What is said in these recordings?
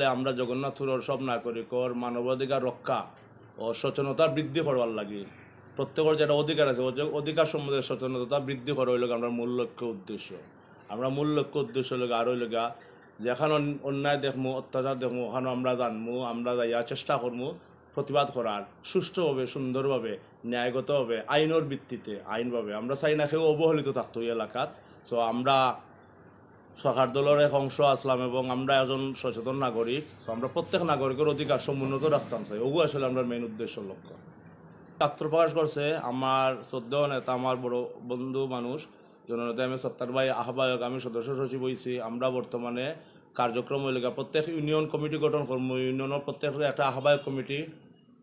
আসলে আমরা জগন্নাথপুর সব নাগরিকর মানবাধিকার রক্ষা ও সচেতনতা বৃদ্ধি করবার লাগে প্রত্যেকের যেটা অধিকার আছে অধিকার সম্বন্ধে সচেতনতা বৃদ্ধি করা হইল আমরা মূল লক্ষ্য উদ্দেশ্য। আমরা মূল লক্ষ্য উদ্দেশ্য হইল আর হইল যেখানে অন্যায় দেখমু অত্যাচার দেখমু ওখানে আমরা জানবো, আমরা যাইয়া চেষ্টা করবো প্রতিবাদ করার সুষ্ঠুভাবে সুন্দরভাবে ন্যায়গতভাবে আইনের ভিত্তিতে আইনভাবে। আমরা চাই না কেউ অবহেলিত থাকতো এই এলাকাত। সো আমরা সরকার দলের এক অংশ আসলাম এবং আমরা একজন সচেতন নাগরিক। সো আমরা প্রত্যেক নাগরিকের অধিকার সমুন্নত রাখতাম চাই, ওগু আসলে আমরা মেইন উদ্দেশ্য লক্ষ্য। ছাত্র প্রকাশ করছে আমার শ্রদ্ধেয় নেতা, আমার বড় বন্ধু মানুষ জননেতা এম এ সত্তার ভাই আহ্বায়ক, আমি সদস্য সচিব হয়েছি। আমরা বর্তমানে কার্যক্রম হইলে প্রত্যেক ইউনিয়ন কমিটি গঠন করবো, ইউনিয়নের প্রত্যেকের একটা আহ্বায়ক কমিটি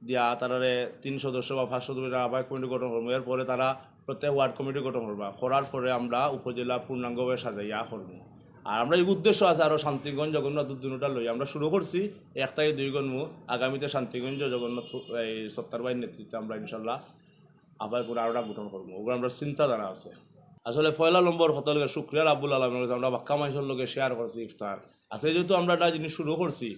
দিয়া তারারে 3 সদস্য বা 5 সদস্যের আহ্বায়ক কমিটি গঠন করবো। এরপরে তারা প্রত্যেক ওয়ার্ড কমিটি গঠন করবা, করার পরে আমরা উপজেলা পূর্ণাঙ্গভাবে সাজাইয়া করবো। আর আমরা এই উদ্দেশ্য আছে আরও শান্তিগঞ্জ জগন্নাথ দুটা লই আমরা শুরু করছি 1 থেকে 2 গণমু। আগামীতে শান্তিগঞ্জ জগন্নাথ এই সত্তার ভাইয়ের নেতৃত্বে আমরা ইনশাল্লাহ আবার করে আরোটা গঠন করবো। ওগুলো আমরা চিন্তাধারা আছে। আসলে পয়লা নম্বর হতলকে শুক্রিয়া আব্বুল আলমের আমরা বাক্কা মাইসের লোকে শেয়ার করছি ইফতার আছে, যেহেতু আমরা একটা জিনিস শুরু করছি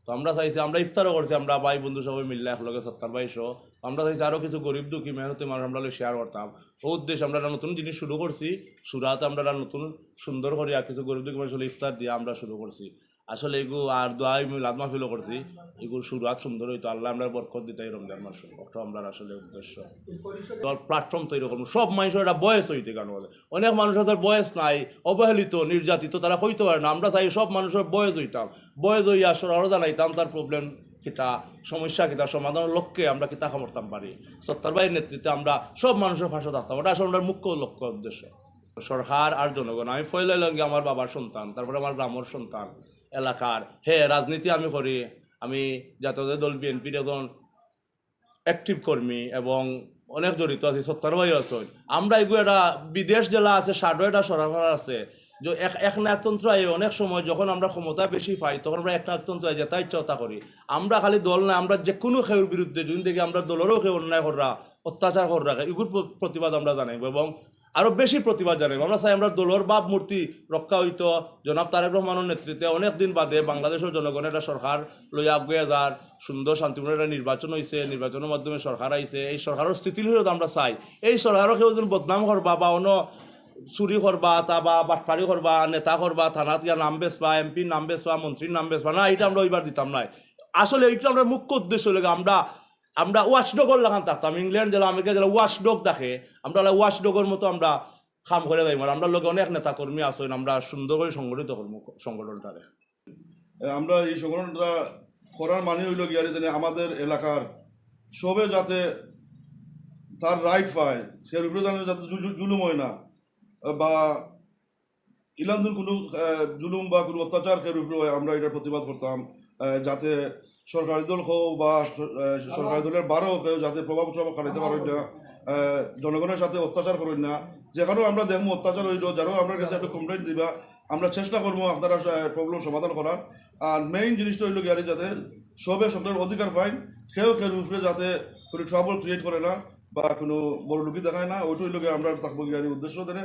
তো আমরা চাইছি আমরা ইফতারও করছি, আমরা ভাই বন্ধু সবাই মিললে একলগে সত্তার ভাই সহ আমরা চাইছি আরও কিছু গরিব দুঃখী মেহনতি মানুষ আমরা শেয়ার করতাম। ও উদ্দেশ্যে আমরা একটা নতুন জিনিস শুরু করছি। সুরাতে আমরা একটা নতুন সুন্দর করে আর কিছু গরিব দুঃখী মানুষ ইফতার দিয়ে আমরা শুরু করছি। আসলে এগুলো আর দোয়াই লাদ মাহফিলও করছি, এগুলো শুরুয়াত সুন্দর হইতো। আল্লাহ আমরা বরকত দিতে রমজান মাস ওটা আমরা আসলে উদ্দেশ্য। প্ল্যাটফর্ম তৈরি করবো সব মানুষের একটা বয়স হইতে, কারণ অনেক মানুষের বয়স নাই, অবহেলিত নির্যাতিত, তারা হইতে পারে না। আমরা চাই সব মানুষের বয়স হইতাম, বয়স হইয়া আসলে আরও জানাইতাম তার প্রবলেম কিতা সমস্যা কিতা সমাধানের লক্ষ্যে আমরা কিতা করতাম পারি। সত্তার ভাইয়ের নেতৃত্বে আমরা সব মানুষের পাশে থাকতাম, ওটা আসলে আমরা মুখ্য লক্ষ্য উদ্দেশ্য। সরকার আর জনগণ, আমি ফয়লাই লঙ্গে আমার বাবার সন্তান, তারপরে আমার গ্রামের সন্তান, এলাকার রাজনীতি আমি করি। আমি জাতীয় দল বিএনপির একজন অ্যাক্টিভ কর্মী এবং অনেক জড়িত আছি। সত্তর ভাই আছে আমরা এগুলো একটা বিদেশ জেলা আছে, সাড়ে একটা সরকার আছে যে এক নায়কতন্ত্র আয় অনেক সময় যখন আমরা ক্ষমতা বেশি পাই তখন আমরা এক নায়কতন্ত্র আয় যেটা ইচ্ছা করি। আমরা খালি দল না, আমরা যে কোনো খেউর বিরুদ্ধে যদি দেখি আমরা দলেরও কেউ অন্যায় করা অত্যাচার করা এগুলোর প্রতিবাদ আমরা জানাইব এবং আরও বেশি প্রতিবাদ জানাইব। আমরা চাই আমরা দলের ভাব মূর্তি রক্ষা হইতো জনাব তারেক রহমানের নেতৃত্বে অনেক দিন বাদে বাংলাদেশের জনগণের একটা সরকার লইয়া আগুয়ে যার সুন্দর শান্তিপূর্ণ একটা নির্বাচন হয়েছে, নির্বাচনের মাধ্যমে সরকার আইছে। এই সরকারের স্থিতিশীলতা আমরা চাই। এই সরকারও কেউ যেন বদনাম করবা বা অন্য চুরি করবা তা বা বাটফারি করবা, নেতা করবা, থানাত গিয়া নাম বেচবা, এমপির নাম বেচবা, মন্ত্রীর নাম বেচবা না, এটা আমরা ওইবার দিতাম নাই। আসলে এইটা আমরা মুখ্য উদ্দেশ্য লেগে আমরা ওয়াশডগর লাগান থাকতাম। ইংল্যান্ড জেলা আমেরিকা জেলা ওয়াশডগ দেখে আমরা ওয়াশডগের মতো আমরা কাম করে যাই। আমরা লোক অনেক নেতা কর্মী আছেন, আমরা সুন্দর করে সংগঠিত করবো সংগঠনটারে। আমরা এই সংগঠনটা করার মানে হইল গিয়ারি জানি আমাদের এলাকার সবে যাতে তার রাইট পায়, সে উপরে যাতে জুলুম হয় না বা ইলানদুল কোনো জুলুম বা কোনো অত্যাচার খের উপরে হয়, আমরা এটার প্রতিবাদ করতাম। যাতে সরকারি দল হোক বা সরকারি দলের বারো কেউ যাতে প্রভাব খাটাইতে পারেন না, জনগণের সাথে অত্যাচার করেন না। যেখানেও আমরা দেখবো অত্যাচার হইল, যারাও আপনার কাছে একটা কমপ্লেন দিবা, আমরা চেষ্টা করবো আপনারা প্রবলেম সমাধান করার। আর মেইন জিনিসটা হইল গিয়ারি যাতে সবে সকলের অধিকার পাইন, কেউ উপরে যাতে কোনো ট্রাবল ক্রিয়েট করে না বা কোনো বড় লুকি দেখায় না, ওইটা হইল আমরা থাকবো গিয়ারি উদ্দেশ্য দেনে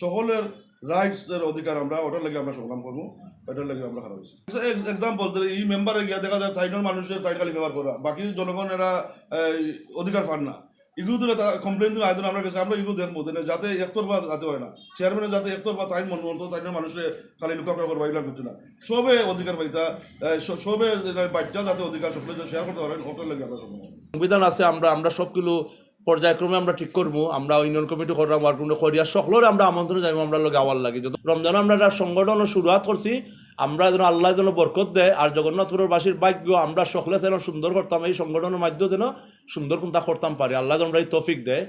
সকলের রাইটসের অধিকার আমরা ওটার লাগে আমরা সংগ্রাম করবো, ওটার লাগে আমরা খারাপ হয়েছি। এক্সাম্পল এই মেম্বারে গিয়া দেখা যায় তাইনের মানুষের তাই খালি ব্যবহার করা, বাকি জনগণ এরা অধিকার পান না। এগুলো তো কমপ্লেন দিন আয়োজন আমরা কাছে আমরা এগুলো দেখবো যাতে একতরফা যাতে হয় না, চেয়ারম্যানের যাতে একতরফা তাইন মন তাইনের মানুষের খালি লুকা করবা এগুলো কিছু না, সবে অধিকার পাইতা সবে বাচ্চা যাতে অধিকার সকলে শেয়ার করতে পারেন ওটার লাগে আমরা সংবিধান আছে। আমরা সবগুলো পর্যায়ক্রমে আমরা ঠিক করবো। আমরা ইউনিয়ন কমিটি করলাম আর কোনো করিয়া সকলের আমরা আমন্ত্রণ যাইব, আমরা লোক আওয়ার লাগে। যত রমজান আমরা একটা সংগঠন শুরুয়াত করছি, আমরা যেন আল্লাহ যেন বরকত দেয় আর জগন্নাথপুরের বাসীর ভাগ্য আমরা সকলে যেন সুন্দর করতাম, এই সংগঠনের মাধ্যমে যেন সুন্দর কোনটা করতাম পারি, আল্লাহ যেন আমরা এই তৌফিক দেয়।